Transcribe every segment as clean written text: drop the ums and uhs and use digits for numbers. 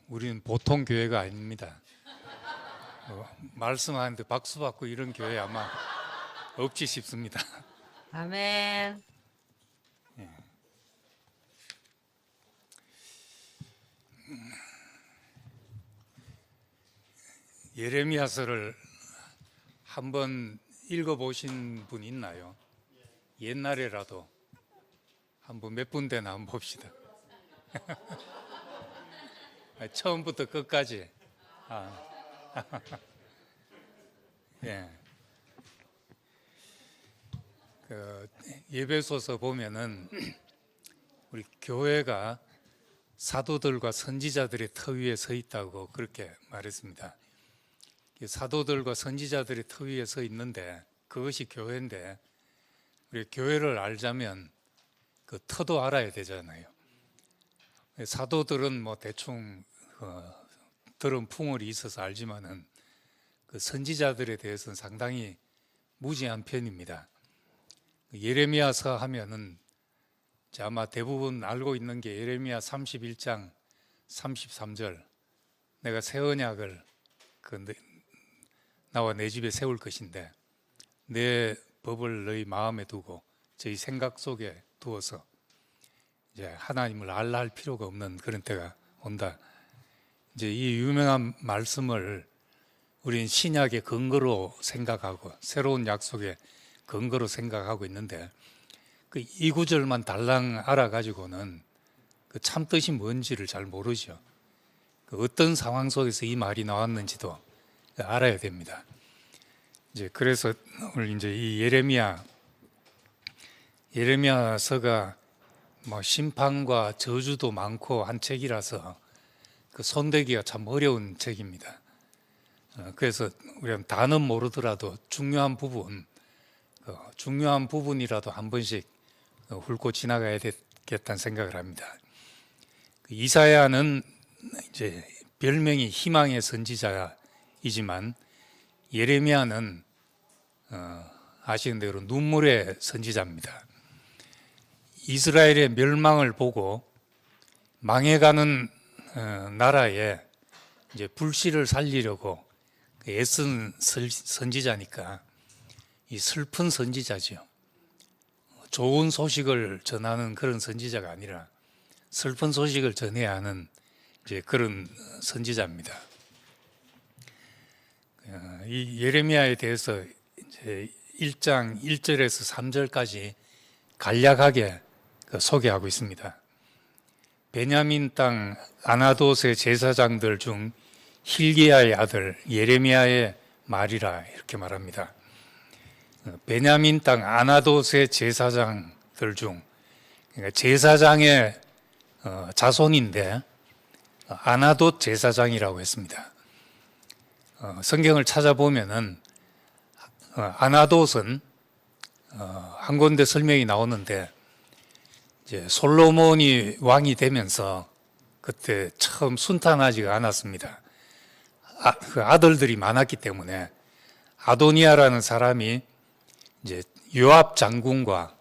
우리는 보통 교회가 아닙니다. 말씀하는데 박수 받고 이런 교회 아마 없지 싶습니다. 아멘. 예레미야서를 한번 읽어보신 분 있나요? 옛날에라도 한번 몇 군데나 한번 봅시다. 처음부터 끝까지. 예. 예배소서 보면은 우리 교회가 사도들과 선지자들의 터 위에 서 있다고 그렇게 말했습니다. 사도들과 선지자들의 터 위에 서 있는데 그것이 교회인데, 우리 교회를 알자면 그 터도 알아야 되잖아요. 사도들은 뭐 대충 들은 풍월이 있어서 알지만은 그 선지자들에 대해서는 상당히 무지한 편입니다. 예레미야서 하면은 아마 대부분 알고 있는 게 예레미야 31장 33절, 내가 새 언약을 나와 내 집에 세울 것인데 내 법을 너희 마음에 두고 저희 생각 속에 두어서 이제 하나님을 알라 할 필요가 없는 그런 때가 온다. 이제 이 유명한 말씀을 우리는 신약의 근거로 생각하고 새로운 약속의 근거로 생각하고 있는데, 이 구절만 달랑 알아가지고는 그 참뜻이 뭔지를 잘 모르죠. 어떤 상황 속에서 이 말이 나왔는지도 알아야 됩니다. 이제 그래서 오늘 이제 이 예레미야서가 뭐 심판과 저주도 많고 한 책이라서 그 손대기가 참 어려운 책입니다. 그래서 우리가 다는 모르더라도 중요한 부분이라도 한 번씩 훑고 지나가야 되겠다는 생각을 합니다. 이사야는 이제 별명이 희망의 선지자이지만 예레미야는 아시는 대로 눈물의 선지자입니다. 이스라엘의 멸망을 보고 망해가는 나라에 이제 불씨를 살리려고 애쓴 선지자니까 이 슬픈 선지자죠. 좋은 소식을 전하는 그런 선지자가 아니라 슬픈 소식을 전해야 하는 이제 그런 선지자입니다. 이 예레미야에 대해서 이제 1장 1절에서 3절까지 간략하게 소개하고 있습니다. 베냐민 땅 아나돗의 제사장들 중 hil기야의 아들 예레미야의 말이라 이렇게 말합니다. 베냐민 땅 아나돗의 제사장들 중, 그러니까 제사장의 자손인데 아나돗 제사장이라고 했습니다. 성경을 찾아보면은 아나돗은 한 군데 설명이 나오는데, 이제 솔로몬이 왕이 되면서 그때 처음 순탄하지가 않았습니다. 그 아들들이 많았기 때문에 아도니아라는 사람이 이제 요압 장군과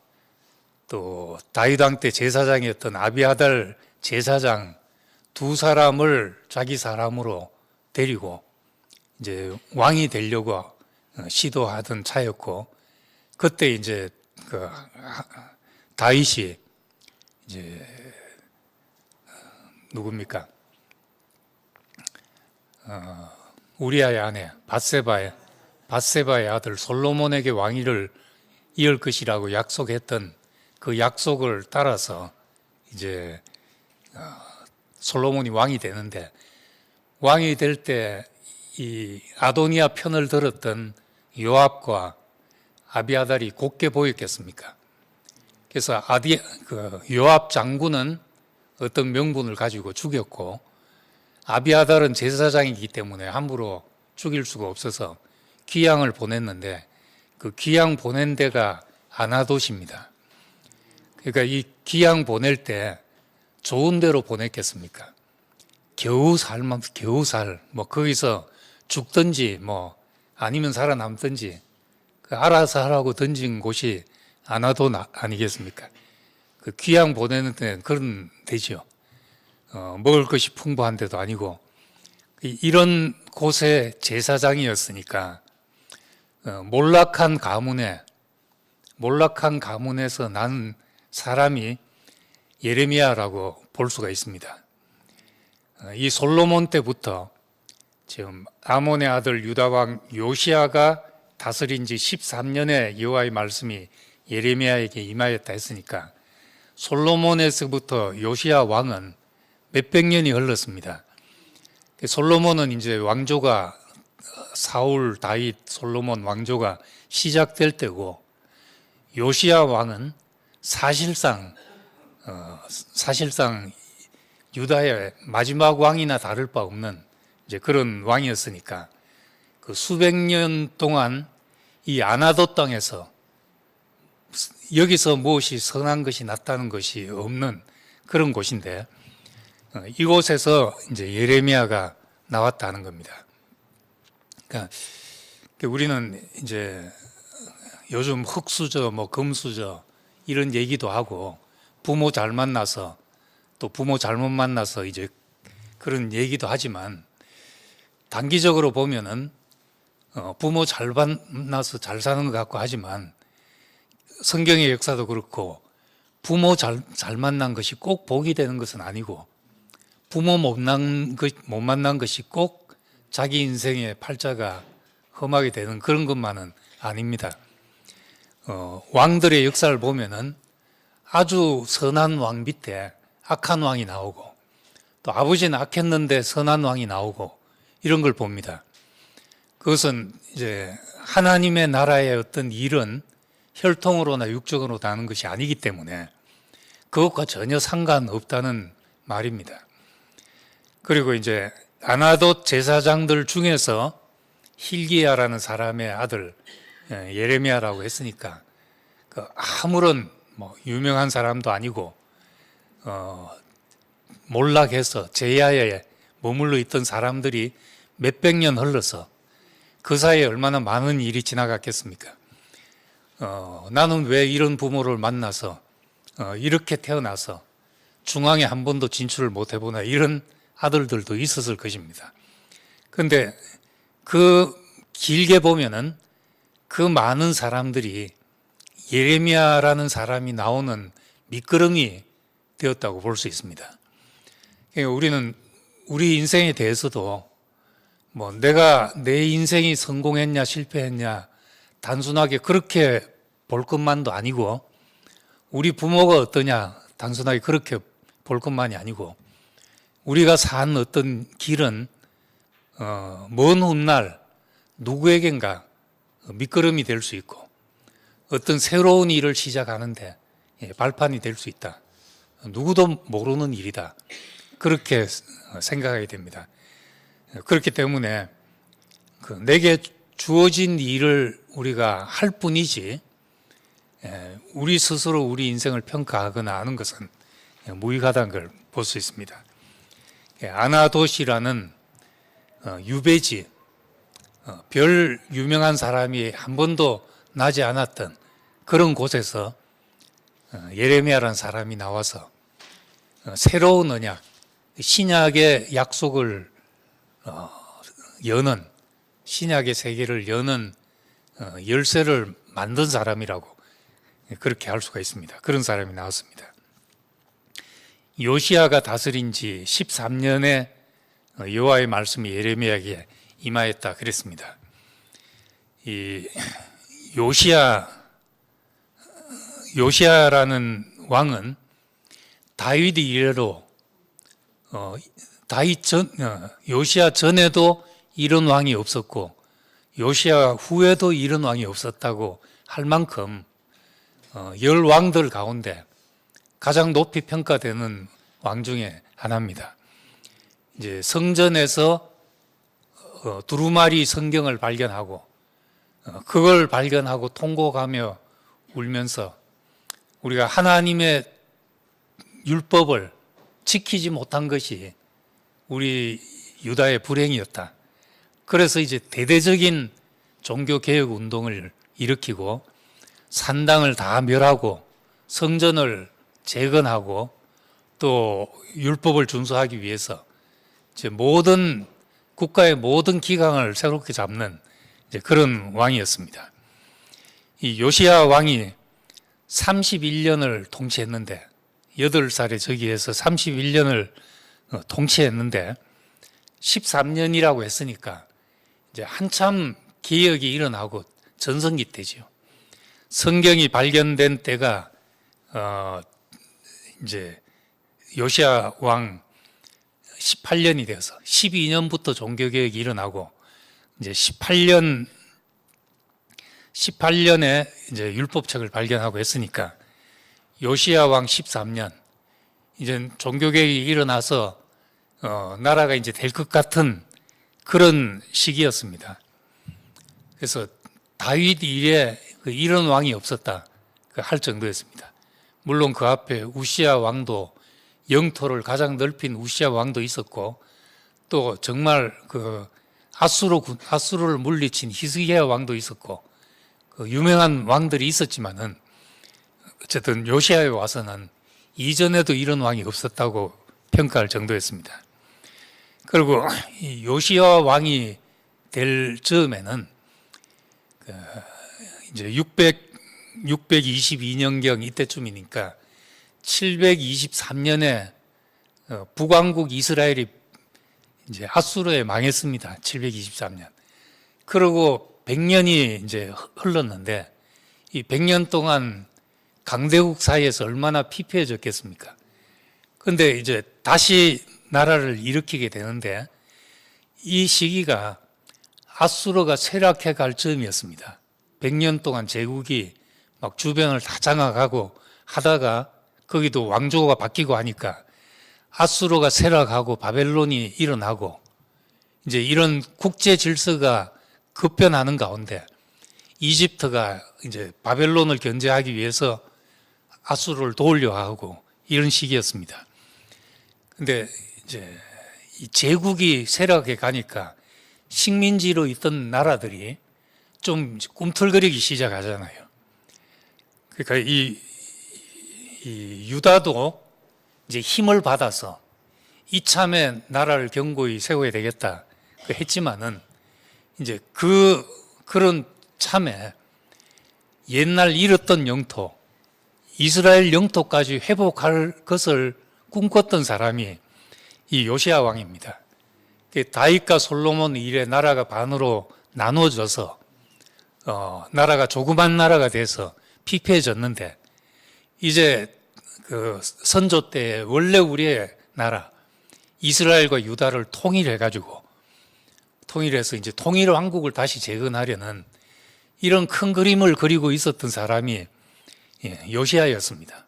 또 다윗 왕 때 제사장이었던 아비아달 제사장 두 사람을 자기 사람으로 데리고 이제 왕이 되려고 시도하던 차였고, 그때 이제 그 다윗이 이제 누굽니까? 우리아의 아내 밧세바의 아들 솔로몬에게 왕위를 이을 것이라고 약속했던 그 약속을 따라서 이제 솔로몬이 왕이 되는데, 왕이 될 때 이 아도니아 편을 들었던 요압과 아비아달이 곱게 보였겠습니까? 그래서 요압 장군은 어떤 명분을 가지고 죽였고, 아비아달은 제사장이기 때문에 함부로 죽일 수가 없어서 귀양을 보냈는데, 그 귀양 보낸 데가 아나돗입니다. 그러니까 이 귀양 보낼 때 좋은 데로 보냈겠습니까? 겨우 살, 뭐 거기서 죽든지 뭐 아니면 살아남든지 알아서 하라고 던진 곳이 아나돗 아니겠습니까? 그 귀양 보내는 데는 그런 데죠. 먹을 것이 풍부한 데도 아니고 이런 곳의 제사장이었으니까 몰락한 가문에서 난 사람이 예레미야라고 볼 수가 있습니다. 이 솔로몬 때부터 지금 아몬의 아들 유다 왕 요시야가 다스린 지 13년의 여호와의 말씀이 예레미야에게 임하였다 했으니까 솔로몬에서부터 요시야 왕은 몇백 년이 흘렀습니다. 솔로몬은 이제 왕조가 사울, 다윗, 솔로몬 왕조가 시작될 때고 요시야 왕은 사실상 유다의 마지막 왕이나 다를 바 없는 이제 그런 왕이었으니까 그 수백 년 동안 이 아나도 땅에서 여기서 무엇이 선한 것이 낫다는 것이 없는 그런 곳인데 이곳에서 이제 예레미야가 나왔다는 겁니다. 그러니까 우리는 이제 요즘 흙수저, 금수저 이런 얘기도 하고 부모 잘 만나서 또 부모 잘못 만나서 이제 그런 얘기도 하지만 단기적으로 보면은 부모 잘 만나서 잘 사는 것 같고 하지만 성경의 역사도 그렇고 부모 잘 만난 것이 꼭 복이 되는 것은 아니고 부모 못 만난 것이 꼭 자기 인생의 팔자가 험하게 되는 그런 것만은 아닙니다. 왕들의 역사를 보면은 아주 선한 왕 밑에 악한 왕이 나오고 또 아버지는 악했는데 선한 왕이 나오고 이런 걸 봅니다. 그것은 이제 하나님의 나라의 어떤 일은 혈통으로나 육적으로 나는 것이 아니기 때문에 그것과 전혀 상관없다는 말입니다. 그리고 이제 아나돗 제사장들 중에서 hil기야라는 사람의 아들 예레미야라고 했으니까 아무런 유명한 사람도 아니고 몰락해서 제야에 머물러 있던 사람들이 몇백 년 흘러서 그 사이에 얼마나 많은 일이 지나갔겠습니까? 나는 왜 이런 부모를 만나서 이렇게 태어나서 중앙에 한 번도 진출을 못 해보나 이런 아들들도 있었을 것입니다. 그런데 그 길게 보면은 그 많은 사람들이 예레미야라는 사람이 나오는 미끄럼이 되었다고 볼 수 있습니다. 그러니까 우리는 우리 인생에 대해서도 내가 내 인생이 성공했냐 실패했냐 단순하게 그렇게 볼 것만도 아니고 우리 부모가 어떠냐 단순하게 그렇게 볼 것만이 아니고 우리가 산 어떤 길은 먼 훗날 누구에겐가 미끄럼이 될 수 있고 어떤 새로운 일을 시작하는데 발판이 될 수 있다. 누구도 모르는 일이다. 그렇게 생각하게 됩니다. 그렇기 때문에 내게 주어진 일을 우리가 할 뿐이지 우리 스스로 우리 인생을 평가하거나 하는 것은 무익하다는 걸 볼 수 있습니다. 아나돗이라는 유배지, 별 유명한 사람이 한 번도 나지 않았던 그런 곳에서 예레미야라는 사람이 나와서 새로운 언약, 신약의 약속을 여는 신약의 세계를 여는 열쇠를 만든 사람이라고 그렇게 할 수가 있습니다. 그런 사람이 나왔습니다. 요시야가 다스린 지 13년에 여호와의 말씀이 예레미야에게 임하였다 그랬습니다. 이 요시야라는 왕은 다윗 이래로 요시야 전에도 이런 왕이 없었고 요시야 후에도 이런 왕이 없었다고 할 만큼 열 왕들 가운데 가장 높이 평가되는 왕 중에 하나입니다. 이제 성전에서 두루마리 성경을 발견하고 그걸 발견하고 통곡하며 울면서 우리가 하나님의 율법을 지키지 못한 것이 우리 유다의 불행이었다. 그래서 이제 대대적인 종교개혁 운동을 일으키고 산당을 다 멸하고 성전을 재건하고 또 율법을 준수하기 위해서 이제 모든 국가의 모든 기강을 새롭게 잡는 이제 그런 왕이었습니다. 이 요시야 왕이 31년을 통치했는데 8살에 즉위해서 31년을 통치했는데 13년이라고 했으니까 이제 한참 개혁이 일어나고 전성기 때죠. 성경이 발견된 때가 이제 요시야 왕 18년이 되어서 12년부터 종교개혁이 일어나고 이제 18년에 이제 율법책을 발견하고 했으니까 요시야 왕 13년 이제 종교개혁이 일어나서 나라가 이제 될 것 같은 그런 시기였습니다. 그래서 다윗 이래 이런 왕이 없었다 할 정도였습니다. 물론 그 앞에 우시야 왕도 영토를 가장 넓힌 우시야 왕도 있었고 또 정말 그 아수르를 물리친 히스기야 왕도 있었고 그 유명한 왕들이 있었지만은 어쨌든 요시야에 와서는 이전에도 이런 왕이 없었다고 평가할 정도였습니다. 그리고 이 요시야 왕이 될 즈음에는 이제 622년경 이때쯤이니까 723년에 북왕국 이스라엘이 이제 아수르에 망했습니다. 723년. 그리고 100년이 이제 흘렀는데 이 100년 동안 강대국 사이에서 얼마나 피폐해졌겠습니까? 그런데 이제 다시 나라를 일으키게 되는데 이 시기가 아수르가 쇠락해 갈 즈음이었습니다. 100년 동안 제국이 막 주변을 다 장악하고 하다가 거기도 왕조가 바뀌고 하니까 아수르가 쇠락하고 바벨론이 일어나고 이제 이런 국제 질서가 급변하는 가운데 이집트가 이제 바벨론을 견제하기 위해서 아수르를 도우려 하고 이런 시기였습니다. 근데 이제 이 제국이 쇠락해 가니까 식민지로 있던 나라들이 좀 꿈틀거리기 시작하잖아요. 그러니까 이 유다도 이제 힘을 받아서 이참에 나라를 견고히 세워야 되겠다 했지만은 이제 그런 참에 옛날 잃었던 영토, 이스라엘 영토까지 회복할 것을 꿈꿨던 사람이 이 요시야 왕입니다. 다윗과 솔로몬 이래 나라가 반으로 나눠져서 나라가 조그만 나라가 돼서 피폐해졌는데 이제 그 선조 때 원래 우리의 나라 이스라엘과 유다를 통일해서 이제 통일 왕국을 다시 재건하려는 이런 큰 그림을 그리고 있었던 사람이 요시야였습니다.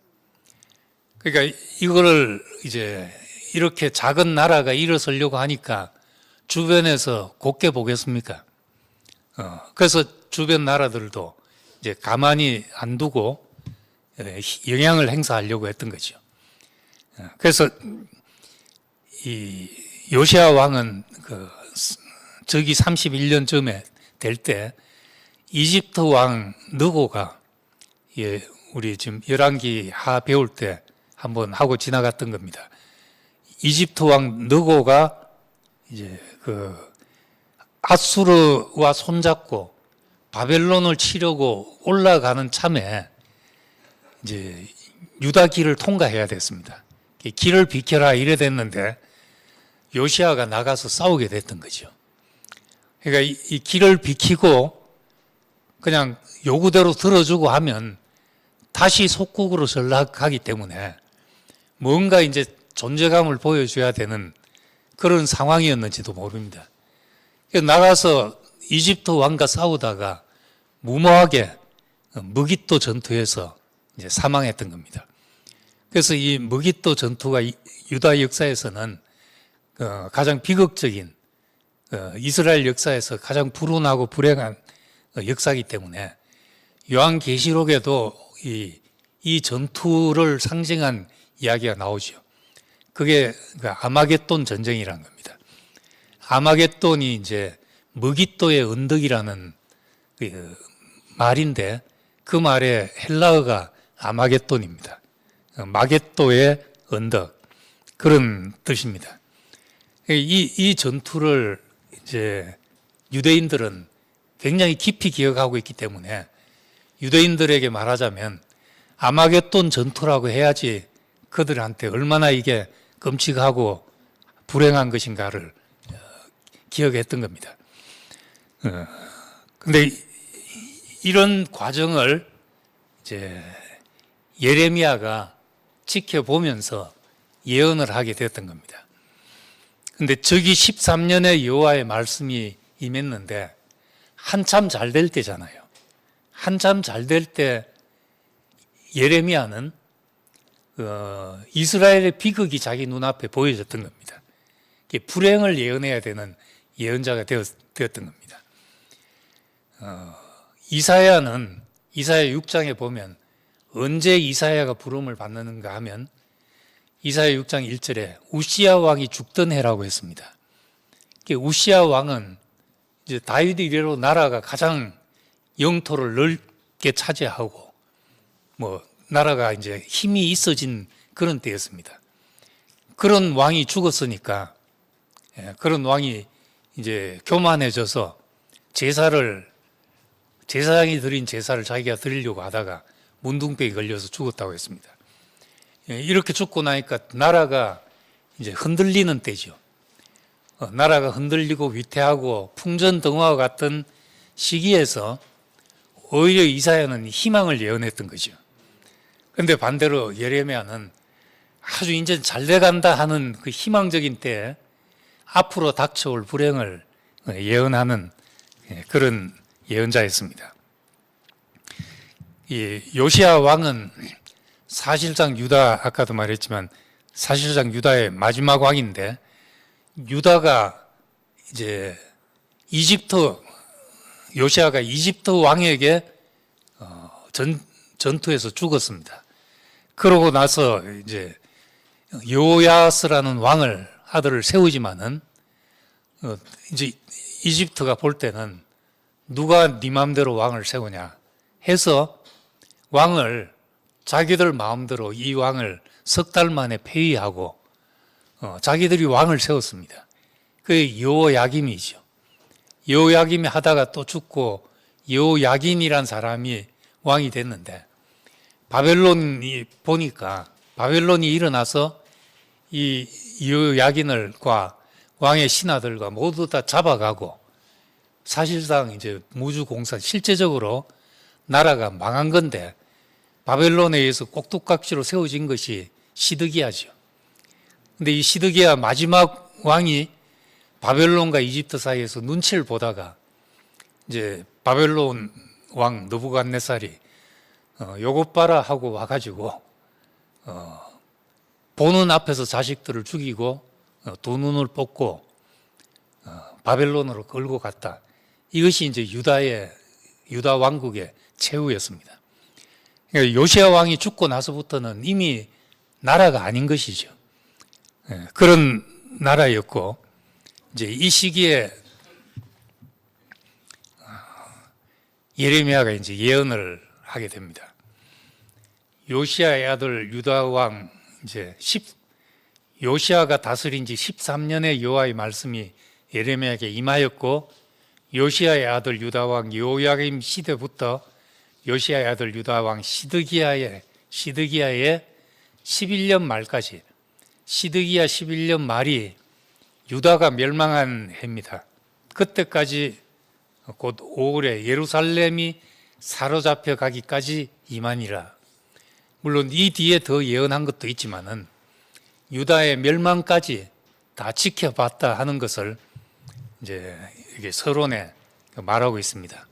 그러니까 이거를 이제 이렇게 작은 나라가 일어서려고 하니까 주변에서 곱게 보겠습니까? 그래서 주변 나라들도 이제 가만히 안 두고 영향을 행사하려고 했던 거죠. 그래서 이 요시야 왕은 저기 31년쯤에 될 때 이집트 왕 느고가 우리 지금 열왕기 하 배울 때 한번 하고 지나갔던 겁니다. 이집트 왕 느고가 이제 아수르와 손잡고 바벨론을 치려고 올라가는 참에 이제 유다 길을 통과해야 됐습니다. 길을 비켜라 이래 됐는데 요시야가 나가서 싸우게 됐던 거죠. 그러니까 이 길을 비키고 그냥 요구대로 들어주고 하면 다시 속국으로 전락하기 때문에 뭔가 이제 존재감을 보여줘야 되는 그런 상황이었는지도 모릅니다. 나가서 이집트 왕과 싸우다가 무모하게 무깃도 전투에서 이제 사망했던 겁니다. 그래서 이 무깃도 전투가 유다 역사에서는 가장 비극적인 이스라엘 역사에서 가장 불운하고 불행한 역사이기 때문에 요한계시록에도 이 전투를 상징한 이야기가 나오죠. 그게 아마겟돈 전쟁이라는 겁니다. 아마겟돈이 이제 무깃도의 언덕이라는 말인데 그 말의 헬라어가 아마겟돈입니다. 마겟도의 언덕. 그런 뜻입니다. 이 전투를 이제 유대인들은 굉장히 깊이 기억하고 있기 때문에 유대인들에게 말하자면 아마겟돈 전투라고 해야지 그들한테 얼마나 이게 끔찍하고 불행한 것인가를 기억했던 겁니다. 근데 이런 과정을 이제 예레미야가 지켜보면서 예언을 하게 됐던 겁니다. 근데 저기 13년의 여호와의 말씀이 임했는데 한참 잘 될 때잖아요. 한참 잘 될 때 예레미야는 이스라엘의 비극이 자기 눈앞에 보여졌던 겁니다. 불행을 예언해야 되는 예언자가 되었던 겁니다. 이사야는 이사야 6장에 보면 언제 이사야가 부름을 받는가 하면 이사야 6장 1절에 우시야 왕이 죽던 해라고 했습니다. 우시야 왕은 이제 다윗 이래로 나라가 가장 영토를 넓게 차지하고 뭐 나라가 이제 힘이 있어진 그런 때였습니다. 그런 왕이 죽었으니까 그런 왕이 이제 교만해져서 제사장이 드린 제사를 자기가 드리려고 하다가 문둥병이 걸려서 죽었다고 했습니다. 이렇게 죽고 나니까 나라가 이제 흔들리는 때죠. 나라가 흔들리고 위태하고 풍전등화와 같은 시기에서 오히려 이사야는 희망을 예언했던 거죠. 그런데 반대로 예레미야는 아주 이제 잘 돼간다 하는 그 희망적인 때에 앞으로 닥쳐올 불행을 예언하는 그런 예언자였습니다. 이 요시야 왕은 사실상 유다, 아까도 말했지만 사실상 유다의 마지막 왕인데 유다가 이제 요시야가 이집트 왕에게 전투에서 죽었습니다. 그러고 나서 이제 여호야스라는 아들을 세우지만은 이제 이집트가 볼 때는 누가 네 마음대로 왕을 세우냐 해서 왕을 자기들 마음대로 이 왕을 석 달 만에 폐위하고 자기들이 왕을 세웠습니다. 그게 여호야김이죠. 여호야김이 하다가 또 죽고 여호야긴이란 사람이 왕이 됐는데 바벨론이 일어나서 이 여호야긴과 왕의 신하들과 모두 다 잡아가고 사실상 이제 무주공산 실제적으로 나라가 망한 건데 바벨론에 의해서 꼭두각시로 세워진 것이 시드기야죠. 근데 이 시드기야 마지막 왕이 바벨론과 이집트 사이에서 눈치를 보다가 이제 바벨론 왕 느부갓네살이 요것 봐라 하고 와가지고 보는 앞에서 자식들을 죽이고 두 눈을 뽑고 바벨론으로 끌고 갔다. 이것이 이제 유다 왕국의 최후였습니다. 그러니까 요시야 왕이 죽고 나서부터는 이미 나라가 아닌 것이죠. 그런 나라였고 이제 이 시기에 예레미야가 이제 예언을 하게 됩니다. 요시야의 아들 유다 왕 요시야가 다스린 지 13년의 여호와의 말씀이 예레미야에게 임하였고 요시야의 아들 유다 왕 여호야김 시대부터 요시야의 아들 유다 왕 시드기야의 11년 말까지 시드기야 11년 말이 유다가 멸망한 해입니다. 그때까지 곧 5월에 예루살렘이 사로잡혀 가기까지 임하니라. 물론 이 뒤에 더 예언한 것도 있지만은 유다의 멸망까지 다 지켜봤다 하는 것을 이제 이게 서론에 말하고 있습니다.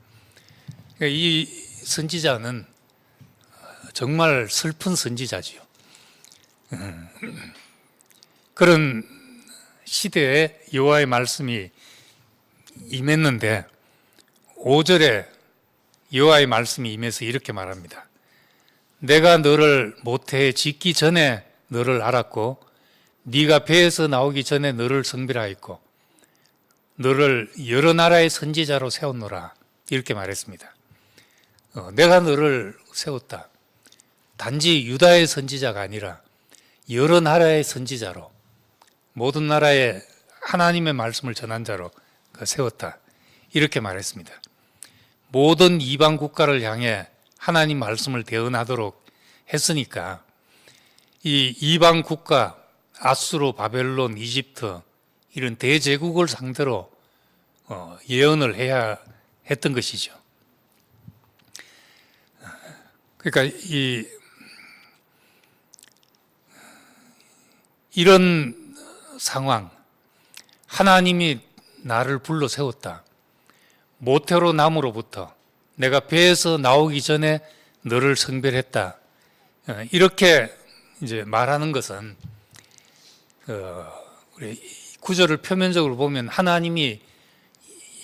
이 선지자는 정말 슬픈 선지자지요. 그런 시대에 여호와의 말씀이 임했는데 5절에 여호와의 말씀이 임해서 이렇게 말합니다. 내가 너를 모태에 짓기 전에 너를 알았고 네가 배에서 나오기 전에 너를 성별하였고 너를 여러 나라의 선지자로 세웠노라 이렇게 말했습니다. 내가 너를 세웠다. 단지 유다의 선지자가 아니라 여러 나라의 선지자로 모든 나라에 하나님의 말씀을 전한 자로 세웠다. 이렇게 말했습니다. 모든 이방 국가를 향해 하나님 말씀을 대언하도록 했으니까 이 이방 국가, 아수르, 바벨론, 이집트 이런 대제국을 상대로 예언을 해야 했던 것이죠. 그러니까 이런 상황, 하나님이 나를 불러 세웠다. 모태로 남으로부터 내가 배에서 나오기 전에 너를 성별했다. 이렇게 이제 말하는 것은 우리 구절을 표면적으로 보면 하나님이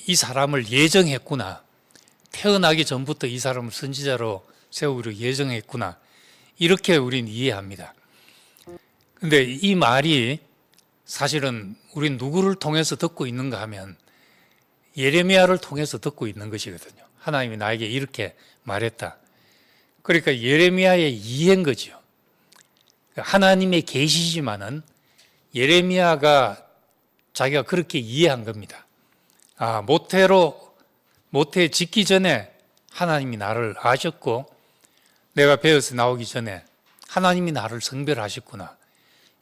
이 사람을 예정했구나. 태어나기 전부터 이 사람을 선지자로 세우기로 예정했구나. 이렇게 우리는 이해합니다. 근데 이 말이 사실은 우린 누구를 통해서 듣고 있는가 하면 예레미야를 통해서 듣고 있는 것이거든요. 하나님이 나에게 이렇게 말했다. 그러니까 예레미야의 이해인 거죠. 하나님의 계시지만은 예레미야가 자기가 그렇게 이해한 겁니다. 모태에 짓기 전에 하나님이 나를 아셨고 내가 배에서 나오기 전에 하나님이 나를 성별하셨구나.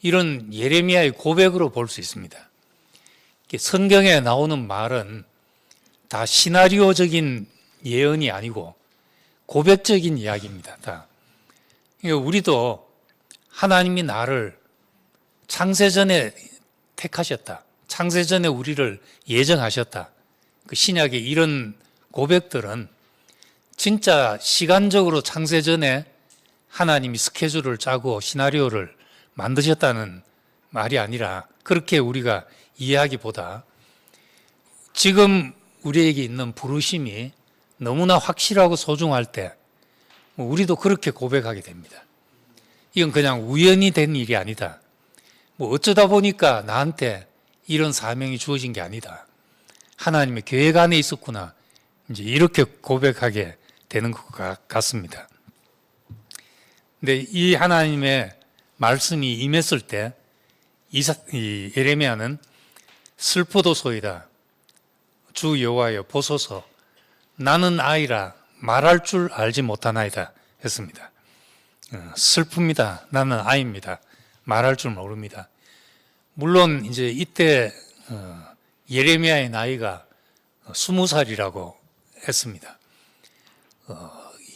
이런 예레미야의 고백으로 볼 수 있습니다. 성경에 나오는 말은 다 시나리오적인 예언이 아니고 고백적인 이야기입니다. 다. 우리도 하나님이 나를 창세전에 택하셨다. 창세전에 우리를 예정하셨다. 그 신약의 이런 고백들은 진짜 시간적으로 창세전에 하나님이 스케줄을 짜고 시나리오를 만드셨다는 말이 아니라 그렇게 우리가 이해하기보다 지금 우리에게 있는 부르심이 너무나 확실하고 소중할 때 우리도 그렇게 고백하게 됩니다. 이건 그냥 우연히 된 일이 아니다. 어쩌다 보니까 나한테 이런 사명이 주어진 게 아니다. 하나님의 계획 안에 있었구나. 이제 이렇게 고백하게 되는 것 같습니다. 근데 이 하나님의 말씀이 임했을 때 이 예레미야는 슬퍼도소이다. 주 여호와여 보소서 나는 아이라 말할 줄 알지 못하나이다 했습니다. 슬픕니다. 나는 아이입니다. 말할 줄 모릅니다. 물론 이제 이때 예레미야의 나이가 20살이라고 했습니다.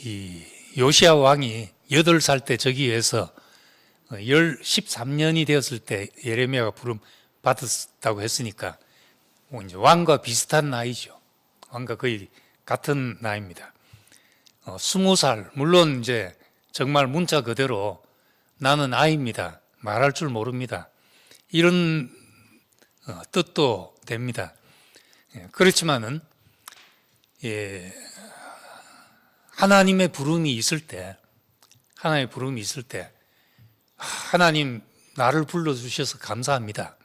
이 요시야 왕이 8살 때 저기에서 13년이 되었을 때 예레미야가 부름 받았다고 했으니까 이제 왕과 비슷한 나이죠. 왕과 거의 같은 나이입니다. 20살, 물론 이제 정말 문자 그대로 나는 아이입니다. 말할 줄 모릅니다. 이런 뜻도 됩니다. 그렇지만은 하나님의 부름이 있을 때 하나님 나를 불러주셔서 감사합니다.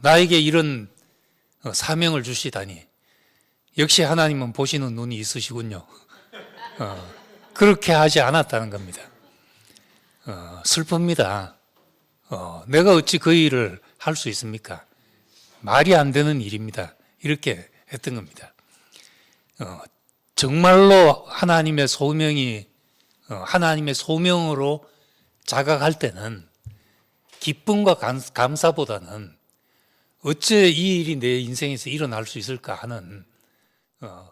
나에게 이런 사명을 주시다니 역시 하나님은 보시는 눈이 있으시군요. 그렇게 하지 않았다는 겁니다. 슬픕니다. 내가 어찌 그 일을 할 수 있습니까? 말이 안 되는 일입니다. 이렇게 했던 겁니다. 정말로 하나님의 소명으로 자각할 때는 기쁨과 감사보다는 어째 이 일이 내 인생에서 일어날 수 있을까 하는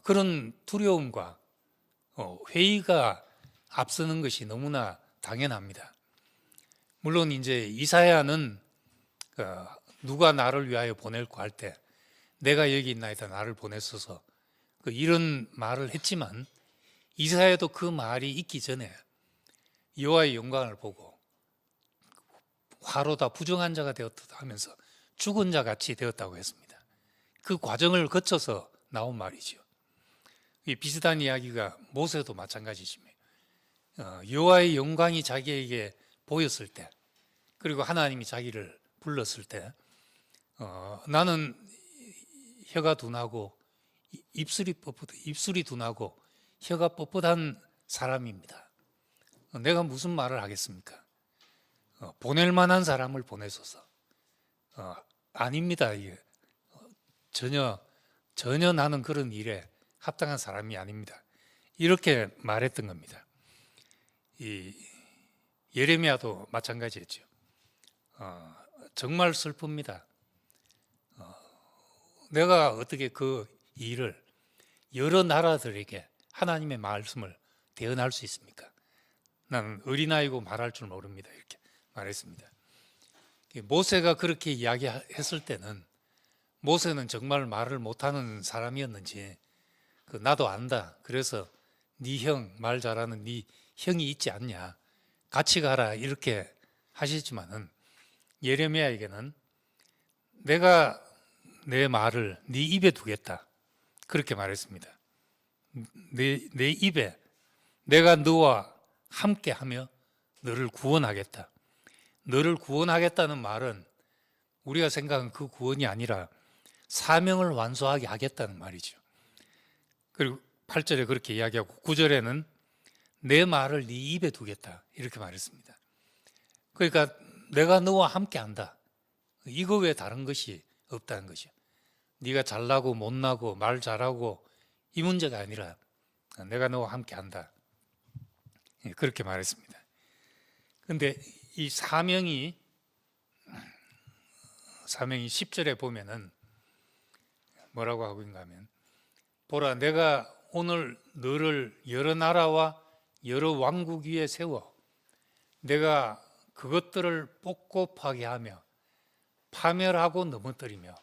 그런 두려움과 회의가 앞서는 것이 너무나 당연합니다. 물론 이제 이사야는 누가 나를 위하여 보낼고 할 때 내가 여기 있나이다 나를 보냈어서 이런 말을 했지만 이사야도 그 말이 있기 전에 여호와의 영광을 보고 화로다 부정한 자가 되었다 하면서 죽은 자 같이 되었다고 했습니다. 그 과정을 거쳐서 나온 말이죠. 이 비슷한 이야기가 모세도 마찬가지지만 여호와의 영광이 자기에게 보였을 때 그리고 하나님이 자기를 불렀을 때 나는 혀가 둔하고 입술이 둔하고 혀가 뻣뻣한 사람입니다. 내가 무슨 말을 하겠습니까? 보낼 만한 사람을 보내소서. 아닙니다. 이게 전혀 나는 그런 일에 합당한 사람이 아닙니다. 이렇게 말했던 겁니다. 이 예레미야도 마찬가지였죠. 정말 슬픕니다. 내가 어떻게 그 일을 여러 나라들에게 하나님의 말씀을 대언할 수 있습니까? 나는 어린아이고 말할 줄 모릅니다. 이렇게 말했습니다. 모세가 그렇게 이야기했을 때는 모세는 정말 말을 못하는 사람이었는지 나도 안다. 그래서 네 형, 말 잘하는 네 형이 있지 않냐. 같이 가라. 이렇게 하시지만은 예레미야에게는 내가 내 말을 네 입에 두겠다. 그렇게 말했습니다. 내 입에 내가 너와 함께하며 너를 구원하겠다. 너를 구원하겠다는 말은 우리가 생각하는 그 구원이 아니라 사명을 완수하게 하겠다는 말이죠. 그리고 8절에 그렇게 이야기하고 9절에는 내 말을 네 입에 두겠다 이렇게 말했습니다. 그러니까 내가 너와 함께한다. 이거 외에 다른 것이 없다는 것이죠. 네가 잘나고 못나고 말 잘하고 이 문제가 아니라 내가 너와 함께한다. 그렇게 말했습니다. 그런데 이 사명이 10절에 보면은 뭐라고 하고 있는가 하면 보라 내가 오늘 너를 여러 나라와 여러 왕국 위에 세워 내가 그것들을 뽑고 파괴하며 파멸하고 넘어뜨리며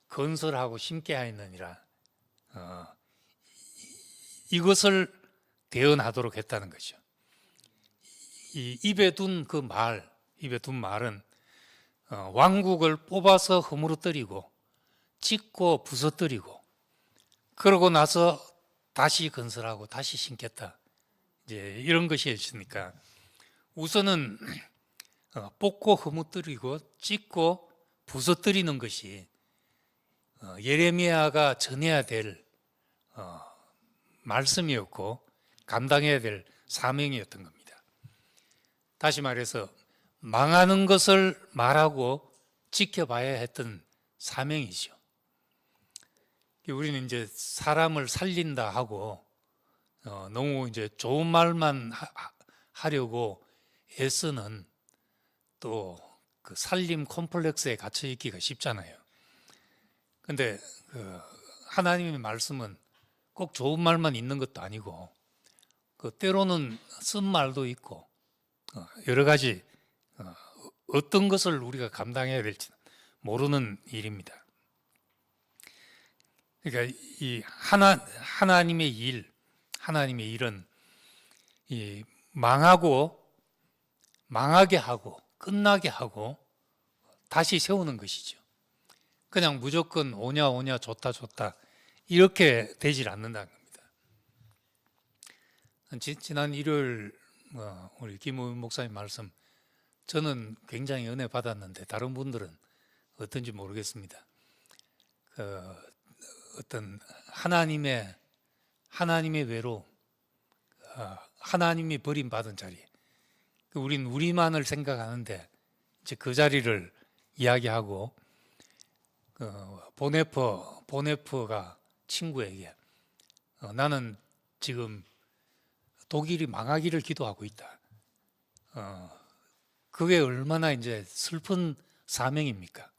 건설하고 심게 하였느니라. 이것을 대언하도록 했다는 거죠. 이 입에 둔 그 말, 입에 둔 말은 왕국을 뽑아서 허물어뜨리고 찢고 부서뜨리고 그러고 나서 다시 건설하고 다시 심겠다. 이제 이런 것이었으니까 우선은 뽑고 허물어뜨리고 찢고 부서뜨리는 것이 예레미야가 전해야 될 말씀이었고 감당해야 될 사명이었던 겁니다. 다시 말해서 망하는 것을 말하고 지켜봐야 했던 사명이죠. 우리는 이제 사람을 살린다 하고 너무 이제 좋은 말만 하려고 애쓰는 또 그 살림 콤플렉스에 갇혀 있기가 쉽잖아요. 근데 하나님의 말씀은 꼭 좋은 말만 있는 것도 아니고 때로는 쓴 말도 있고 여러 가지 어떤 것을 우리가 감당해야 될지 모르는 일입니다. 그러니까 이 하나님의 일은 이 망하게 하고 끝나게 하고 다시 세우는 것이죠. 그냥 무조건 오냐 좋다 이렇게 되질 않는다는 겁니다. 지난 일요일 우리 김우윤 목사님 말씀 저는 굉장히 은혜 받았는데 다른 분들은 어떤지 모르겠습니다. 어떤 하나님의 외로움, 하나님이 버림받은 자리. 우린 우리만을 생각하는데 이제 그 자리를 이야기하고 보네퍼가 친구에게 나는 지금 독일이 망하기를 기도하고 있다. 그게 얼마나 이제 슬픈 사명입니까?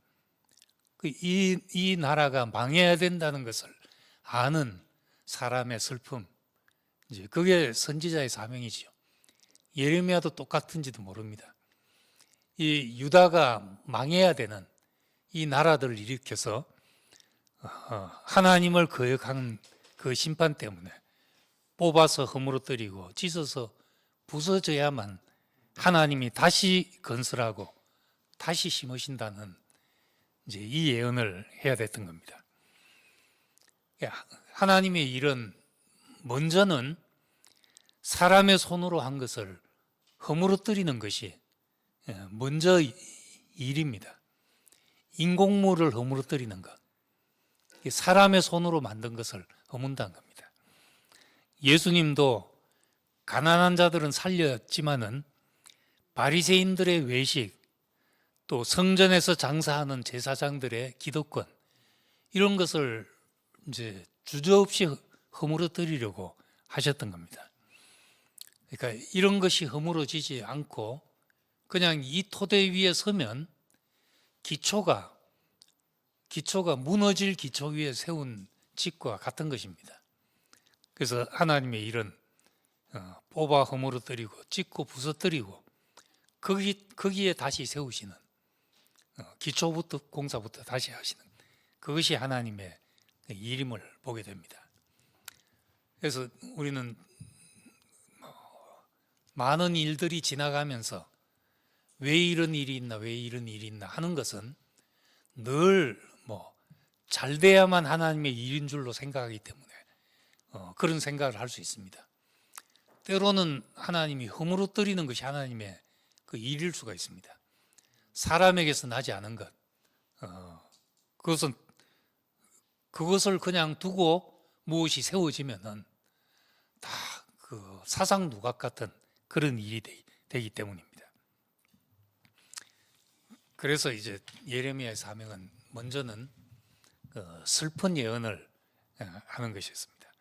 이 나라가 망해야 된다는 것을 아는 사람의 슬픔, 이제 그게 선지자의 사명이지요. 예레미야도 똑같은지도 모릅니다. 이 유다가 망해야 되는 이 나라들을 일으켜서 하나님을 거역한 그 심판 때문에 뽑아서 허물어뜨리고 찢어서 부서져야만 하나님이 다시 건설하고 다시 심으신다는 이제 이 예언을 해야 됐던 겁니다. 하나님의 일은 먼저는 사람의 손으로 한 것을 허물어뜨리는 것이 먼저 일입니다. 인공물을 허물어뜨리는 것, 사람의 손으로 만든 것을 허문다는 겁니다. 예수님도 가난한 자들은 살렸지만은 바리새인들의 외식, 또 성전에서 장사하는 제사장들의 기득권, 이런 것을 이제 주저없이 허물어뜨리려고 하셨던 겁니다. 그러니까 이런 것이 허물어지지 않고 그냥 이 토대 위에 서면 기초가 무너질 기초 위에 세운 집과 같은 것입니다. 그래서 하나님의 일은 뽑아 허물어뜨리고 찢고 부서뜨리고 거기에 다시 세우시는, 기초부터 공사부터 다시 하시는, 그것이 하나님의 일임을 보게 됩니다. 그래서 우리는 많은 일들이 지나가면서 왜 이런 일이 있나, 왜 이런 일이 있나 하는 것은 늘 잘 돼야만 하나님의 일인 줄로 생각하기 때문에 그런 생각을 할 수 있습니다. 때로는 하나님이 허물어뜨리는 것이 하나님의 그 일일 수가 있습니다. 사람에게서 나지 않은 것, 그것을 그냥 두고 무엇이 세워지면은 다 그 사상 누각 같은 그런 일이 되기 때문입니다. 그래서 이제 예레미야의 사명은 먼저는 슬픈 예언을 하는 것이었습니다.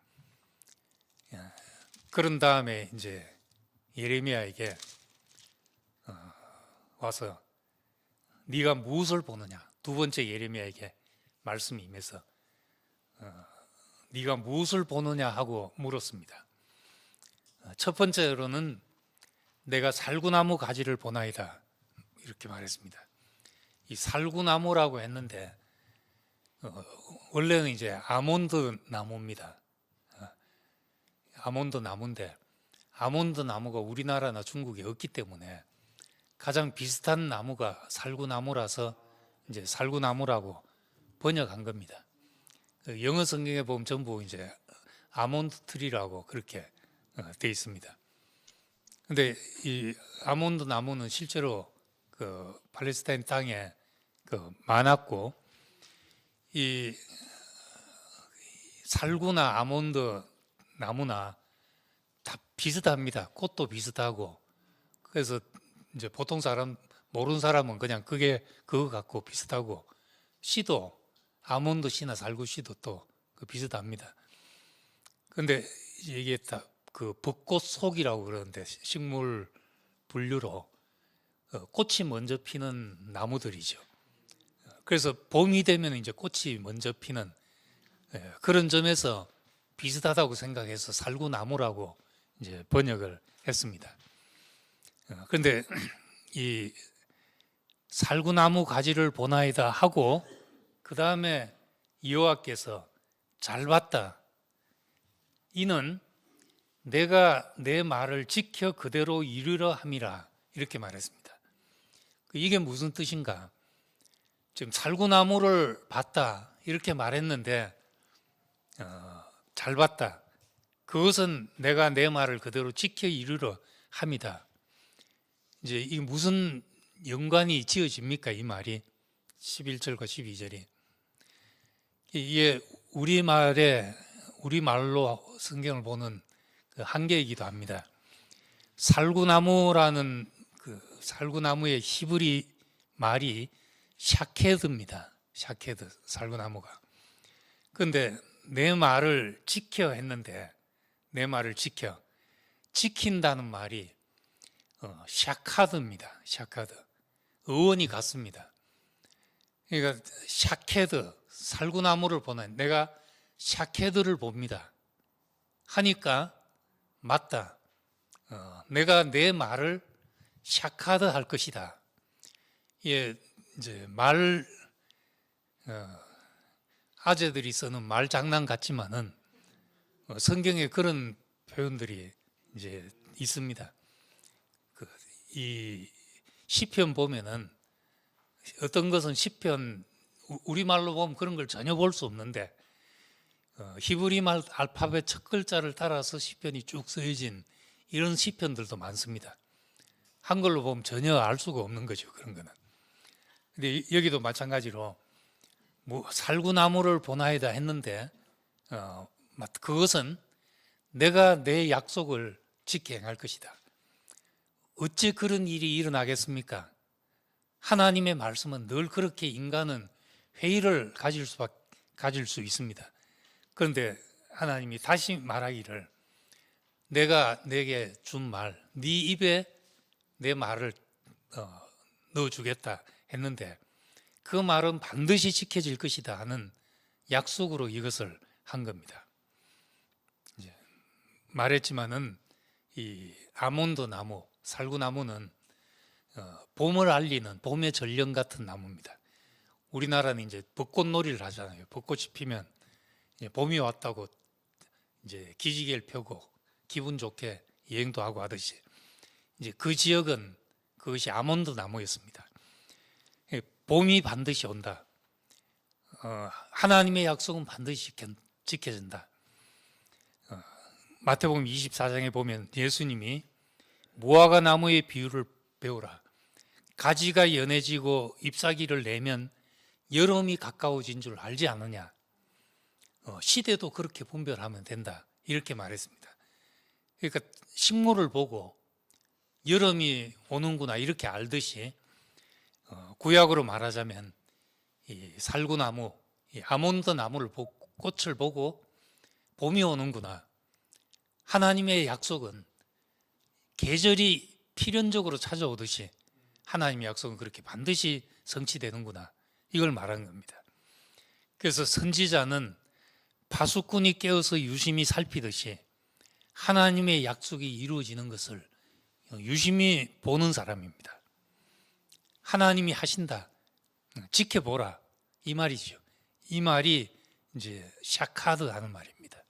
그런 다음에 이제 예레미야에게 와서 네가 무엇을 보느냐, 두 번째 예레미야에게 말씀이 임해서 네가 무엇을 보느냐 하고 물었습니다. 첫 번째로는 내가 살구나무 가지를 보나이다 이렇게 말했습니다. 이 살구나무라고 했는데 원래는 이제 아몬드 나무입니다. 아몬드 나무인데 아몬드 나무가 우리나라나 중국에 없기 때문에 가장 비슷한 나무가 살구나무라서 이제 살구나무라고 번역한 겁니다. 영어 성경에 보면 전부 이제 아몬드 트리라고 그렇게 되어 있습니다. 근데 이 아몬드 나무는 실제로 그 팔레스타인 땅에 많았고, 이 살구나 아몬드 나무나 다 비슷합니다. 꽃도 비슷하고. 그래서 이제 보통 사람, 모르는 사람은 그냥 그거 갖고 비슷하고, 씨도 아몬드 씨나 살구 씨도 또 비슷합니다. 근데 이게 다 그 벚꽃 속이라고 그러는데, 식물 분류로 꽃이 먼저 피는 나무들이죠. 그래서 봄이 되면 이제 꽃이 먼저 피는 그런 점에서 비슷하다고 생각해서 살구나무라고 이제 번역을 했습니다. 그런데 이 살구나무 가지를 보나이다 하고 그 다음에 여호와께서 잘 봤다. 이는 내가 내 말을 지켜 그대로 이루려 함이라 이렇게 말했습니다. 이게 무슨 뜻인가? 지금 살구나무를 봤다 이렇게 말했는데 잘 봤다. 그것은 내가 내 말을 그대로 지켜 이루려 함이다. 이제 이 무슨 연관이 지어집니까? 이 말이 11절과 12절이 이게 우리말로 성경을 보는 그 한계이기도 합니다. 살구나무라는 그 살구나무의 히브리 말이 샤케드입니다. 샤케드, 살구나무가. 그런데 내 말을 지켜 했는데 내 말을 지킨다는 말이 샤카드입니다. 샤카드. 어원이 같습니다. 그러니까 샤케드, 살구나무를 보는, 내가 샤케드를 봅니다 하니까 맞다. 내가 내 말을 샤카드 할 것이다. 예, 이제 아재들이 쓰는 말 장난 같지만은 성경에 그런 표현들이 이제 있습니다. 이 시편 보면은 어떤 것은 시편 우리말로 보면 그런 걸 전혀 볼 수 없는데 히브리 말 알파벳 첫 글자를 따라서 시편이 쭉 쓰여진 이런 시편들도 많습니다. 한글로 보면 전혀 알 수가 없는 거죠. 그런 거는. 근데 여기도 마찬가지로 살구나무를 보나이다 했는데 그것은 내가 내 약속을 지켜 행할 것이다. 어찌 그런 일이 일어나겠습니까? 하나님의 말씀은 늘 그렇게 인간은 회의를 가질 수 있습니다. 그런데 하나님이 다시 말하기를 내가 내게 준 말, 네 입에 내 말을 넣어주겠다 했는데 그 말은 반드시 지켜질 것이다 하는 약속으로 이것을 한 겁니다. 이제 말했지만은 이 아몬드 나무, 살구나무는 봄을 알리는 봄의 전령 같은 나무입니다. 우리나라는 이제 벚꽃놀이를 하잖아요. 벚꽃이 피면 이제 봄이 왔다고 이제 기지개를 펴고 기분 좋게 여행도 하고 하듯이 이제 그 지역은 그것이 아몬드 나무였습니다. 봄이 반드시 온다. 하나님의 약속은 반드시 지켜진다. 마태복음 24장에 보면 예수님이 무화과 나무의 비유를 배우라. 가지가 연해지고 잎사귀를 내면 여름이 가까워진 줄 알지 않느냐. 시대도 그렇게 분별하면 된다. 이렇게 말했습니다. 그러니까 식물을 보고 여름이 오는구나 이렇게 알듯이 구약으로 말하자면 이 살구나무, 이 아몬드 나무를 보고 꽃을 보고 봄이 오는구나. 하나님의 약속은 계절이 필연적으로 찾아오듯이 하나님의 약속은 그렇게 반드시 성취되는구나. 이걸 말하는 겁니다. 그래서 선지자는 파수꾼이 깨어서 유심히 살피듯이 하나님의 약속이 이루어지는 것을 유심히 보는 사람입니다. 하나님이 하신다. 지켜보라. 이 말이죠. 이 말이 이제 샤카드 하는 말입니다.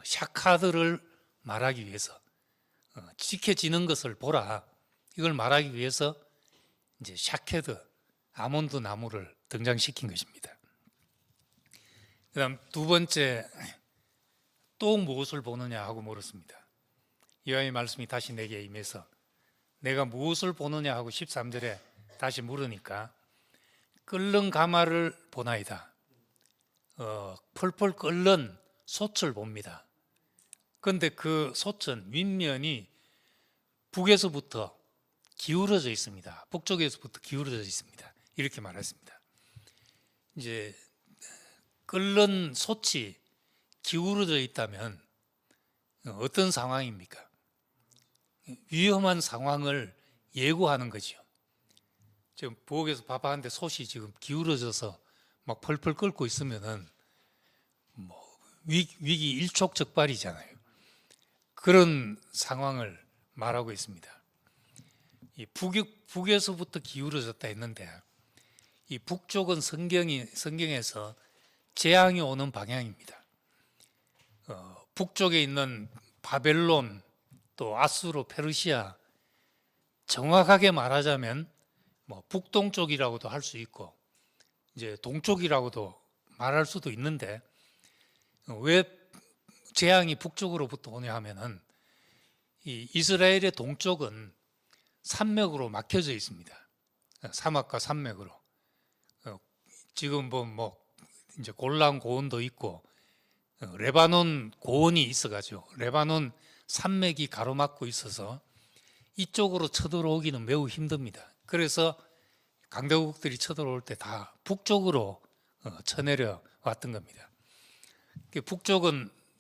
샤카드를 말하기 위해서 지켜지는 것을 보라. 이걸 말하기 위해서 이제 샤케드, 아몬드 나무를 등장시킨 것입니다. 그다음 두 번째, 또 무엇을 보느냐 하고 물었습니다. 여호와의 말씀이 다시 내게 임해서 내가 무엇을 보느냐 하고 13절에 다시 물으니까 끓는 가마를 보나이다. 펄펄 끓는 솥을 봅니다. 그런데 그 솥은 윗면이 북에서부터 기울어져 있습니다. 북쪽에서부터 기울어져 있습니다. 이렇게 말했습니다. 이제 끓는 솥이 기울어져 있다면 어떤 상황입니까? 위험한 상황을 예고하는 거죠. 지금 부엌에서 밥하는데 솥이 지금 기울어져서 막 펄펄 끓고 있으면은 뭐 위기 일촉즉발이잖아요. 그런 상황을 말하고 있습니다. 이 북에서부터 기울어졌다 했는데 이 북쪽은 성경에서 재앙이 오는 방향입니다. 북쪽에 있는 바벨론 또 아수르, 페르시아, 정확하게 말하자면 뭐 북동쪽이라고도 할 수 있고 이제 동쪽이라고도 말할 수도 있는데 왜 재앙이 북쪽으로부터 오냐 하면은 이 이스라엘의 동쪽은 산맥으로 막혀져 있습니다. 사막과 산맥으로. 지금 뭐 이제 골란 고원도 있고 레바논 고원이 있어가지고 레바논 산맥이 가로막고 있어서 이쪽으로 쳐들어오기는 매우 힘듭니다. 그래서 강대국들이 쳐들어올 때 다 북쪽으로 쳐내려 왔던 겁니다.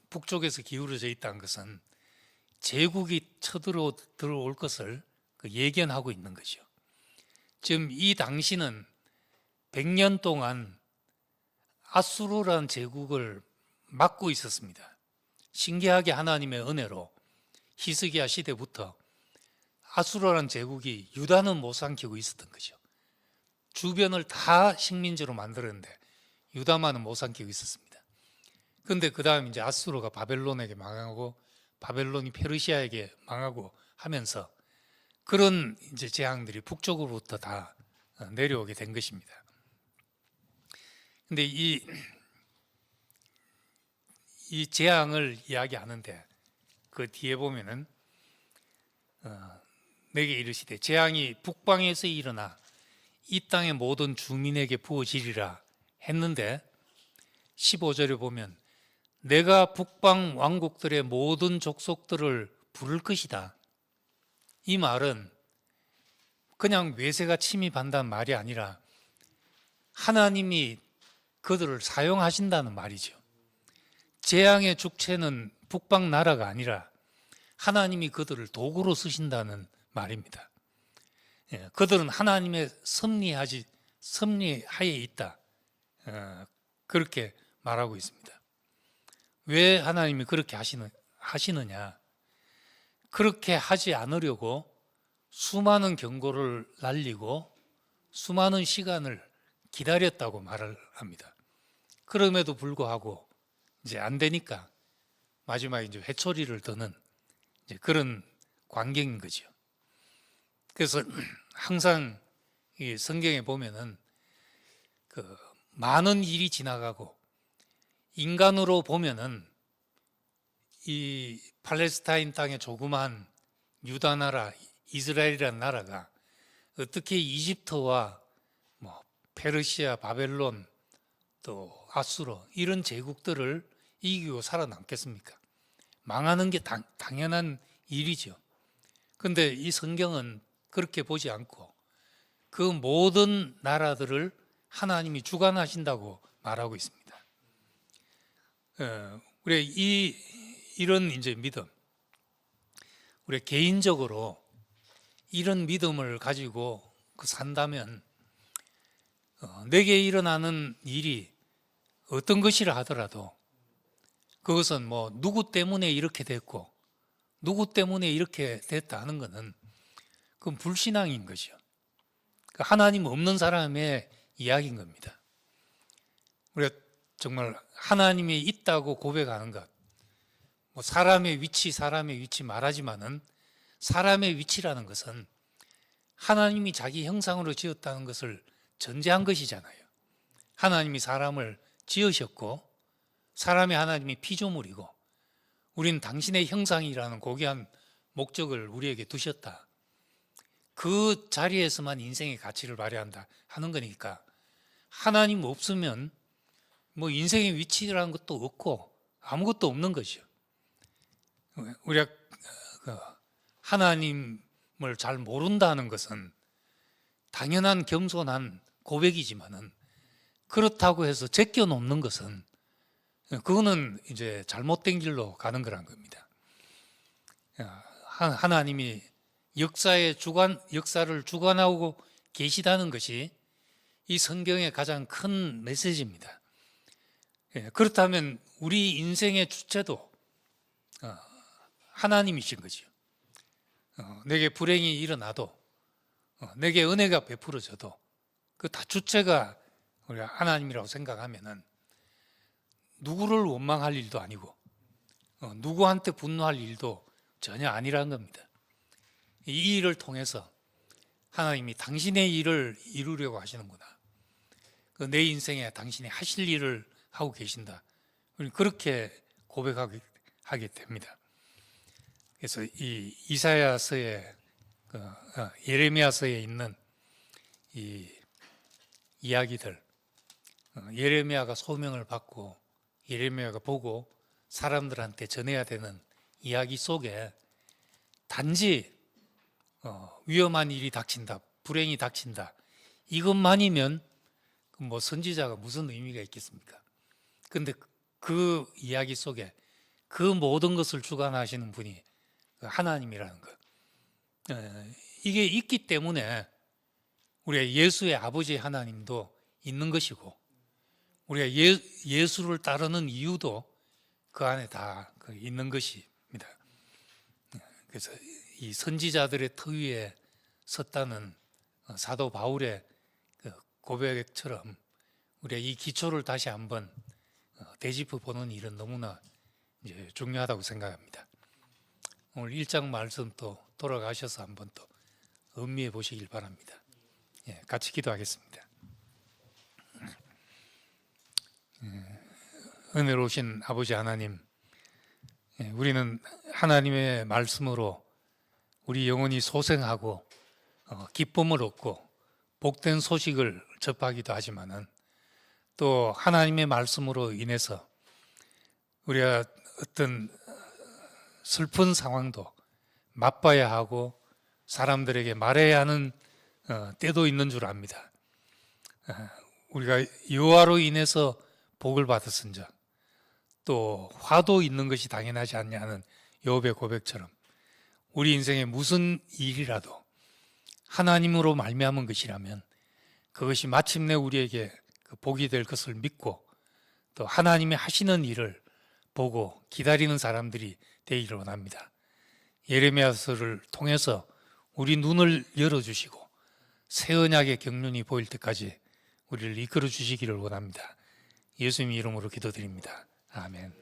북쪽에서 기울어져 있다는 것은 제국이 쳐들어올 것을 예견하고 있는 거죠. 지금 이 당시는 100년 동안 아수르라는 제국을 막고 있었습니다. 신기하게 하나님의 은혜로 히스기야 시대부터 아수르라는 제국이 유다는 못 삼키고 있었던 거죠. 주변을 다 식민지로 만들었는데 유다만은 못 삼키고 있었습니다. 그런데 그 다음 이제 아수르가 바벨론에게 망하고 바벨론이 페르시아에게 망하고 하면서 그런 이제 재앙들이 북쪽으로부터 다 내려오게 된 것입니다. 근데 이 재앙을 이야기하는데 그 뒤에 보면은 내게 이르시되 재앙이 북방에서 일어나 이 땅의 모든 주민에게 부어지리라 했는데 15절에 보면 내가 북방 왕국들의 모든 족속들을 부를 것이다. 이 말은 그냥 외세가 침입한다는 말이 아니라 하나님이 그들을 사용하신다는 말이죠. 재앙의 주체는 북방 나라가 아니라 하나님이 그들을 도구로 쓰신다는 말입니다. 그들은 하나님의 섭리하에 있다. 그렇게 말하고 있습니다. 왜 하나님이 그렇게 하시느냐? 그렇게 하지 않으려고 수많은 경고를 날리고 수많은 시간을 기다렸다고 말을 합니다. 그럼에도 불구하고 이제 안 되니까 마지막에 이제 회초리를 드는 이제 그런 광경인 거죠. 그래서 항상 이 성경에 보면은 그 많은 일이 지나가고 인간으로 보면은 이 팔레스타인 땅의 조그만 유다 나라, 이스라엘이라는 나라가 어떻게 이집트와 뭐 페르시아, 바벨론 또 아수르 이런 제국들을 이기고 살아남겠습니까? 망하는 게 당연한 일이죠. 그런데 이 성경은 그렇게 보지 않고 그 모든 나라들을 하나님이 주관하신다고 말하고 있습니다. 우리 이런 이제 믿음, 우리 개인적으로 이런 믿음을 가지고 산다면 내게 일어나는 일이 어떤 것이라 하더라도 그것은 뭐 누구 때문에 이렇게 됐고 누구 때문에 이렇게 됐다 하는 것은 그건 불신앙인 거죠. 하나님 없는 사람의 이야기인 겁니다. 우리가 정말 하나님이 있다고 고백하는 것, 뭐 사람의 위치 말하지만은 사람의 위치라는 것은 하나님이 자기 형상으로 지었다는 것을 전제한 것이잖아요. 하나님이 사람을 지으셨고 사람이 하나님이 피조물이고 우리는 당신의 형상이라는 고귀한 목적을 우리에게 두셨다. 그 자리에서만 인생의 가치를 발휘한다 하는 거니까 하나님 없으면 뭐 인생의 위치라는 것도 없고 아무것도 없는 거죠. 우리가 하나님을 잘 모른다는 것은 당연한 겸손한 고백이지만은 그렇다고 해서 제껴놓는 것은 그거는 이제 잘못된 길로 가는 거란 겁니다. 하나님이 역사를 주관하고 계시다는 것이 이 성경의 가장 큰 메시지입니다. 그렇다면 우리 인생의 주체도 하나님이신 거죠. 내게 불행이 일어나도 내게 은혜가 베풀어져도 그 다 주체가 우리가 하나님이라고 생각하면은 누구를 원망할 일도 아니고 누구한테 분노할 일도 전혀 아니라는 겁니다. 이 일을 통해서 하나님이 당신의 일을 이루려고 하시는구나. 내 인생에 당신이 하실 일을 하고 계신다. 그렇게 고백하게 됩니다. 그래서 이 이사야서에 예레미야서에 있는 이 이야기들, 예레미야가 소명을 받고 예레미야가 보고 사람들한테 전해야 되는 이야기 속에 단지 위험한 일이 닥친다, 불행이 닥친다 이것만이면 뭐 선지자가 무슨 의미가 있겠습니까? 그런데 그 이야기 속에 그 모든 것을 주관하시는 분이 하나님이라는 것, 이게 있기 때문에 우리가 예수의 아버지 하나님도 있는 것이고 우리가 예수를 따르는 이유도 그 안에 다 있는 것입니다. 그래서 이 선지자들의 터 위에 섰다는 사도 바울의 고백처럼 우리가 이 기초를 다시 한번 되짚어 보는 일은 너무나 이제 중요하다고 생각합니다. 오늘 1장 말씀 또 돌아가셔서 한번 또 음미해 보시길 바랍니다. 같이 기도하겠습니다. 은혜로우신 아버지 하나님, 우리는 하나님의 말씀으로 우리 영혼이 소생하고 기쁨을 얻고 복된 소식을 접하기도 하지만은 또 하나님의 말씀으로 인해서 우리가 어떤 슬픈 상황도 맛봐야 하고 사람들에게 말해야 하는 때도 있는 줄 압니다. 우리가 여호와로 인해서 복을 받았은즉 또 화도 있는 것이 당연하지 않냐는 욥의 고백처럼 우리 인생에 무슨 일이라도 하나님으로 말미암은 것이라면 그것이 마침내 우리에게 그 복이 될 것을 믿고 또 하나님이 하시는 일을 보고 기다리는 사람들이 되기를 원합니다. 예레미야서를 통해서 우리 눈을 열어주시고 새 언약의 경륜이 보일 때까지 우리를 이끌어 주시기를 원합니다. 예수님 이름으로 기도드립니다. 아멘.